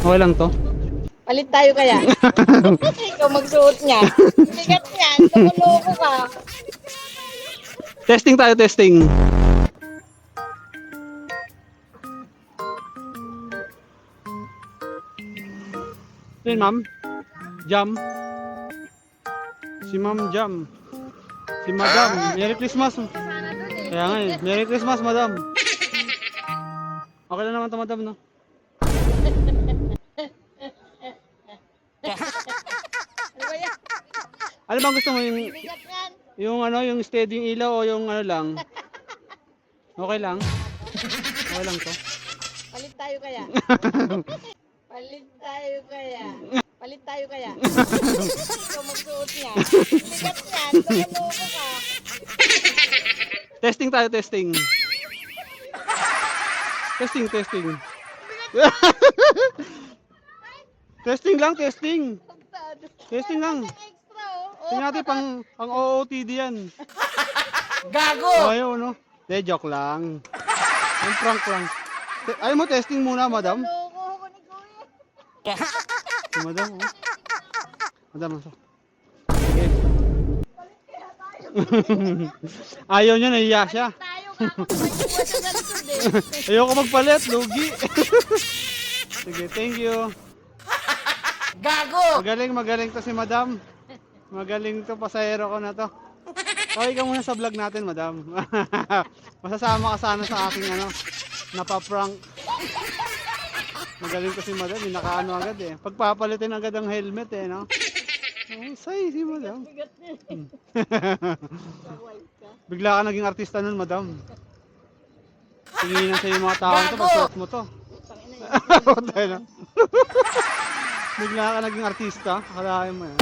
Okay lang to. Palit tayo kaya. Ikaw magsuot niya. Bigat yan. Loko ka. Testing tayo, testing. Yun, ma'am. Jam. Si Ma'am Jam. Si Madam. Merry Christmas. Kaya nga eh. Merry Christmas, Madam. Okay lang naman to, Madam, no? Ano ba yan? Ano bang gusto mo? Bigat yan. Yung steady yung ilaw o yung ano lang? Okay lang? Okay lang to. Palit tayo kaya. Palit tayo kaya. Palit tayo kaya. Ikaw magsuot niya. Bigat yan. Loko ka. Testing tayo, testing. Testing, testing. Testing lang, testing. Testing lang. Extra oh. Tingnan natin pang OOTD yan. Gago! Ayaw, no? De, joke lang. Yung prank lang. Ayaw mo testing muna, madam? Loko ako ni Kuya. Si madam, oh. Madam, asa? Sige. Ayaw niya, nahiya siya. Tayo kakapagpagpuwa sa likod eh. Ayoko magpalit, lugi. Sige, thank you. Gago! Magaling to si madam. Magaling to, pasahero ko na to. Okay ka muna sa vlog natin, madam. Masasama ka sana sa aking napaprank. Magaling to si madam, nakaano agad eh. Pagpapalitin agad ang helmet eh, no? Oh, say si madam. Bigla ka naging artista nun, madam. Tinginan sa yung mga tao to, pag suot mo to. Tayo na. Bigla ka naging artista, akalain mo yan.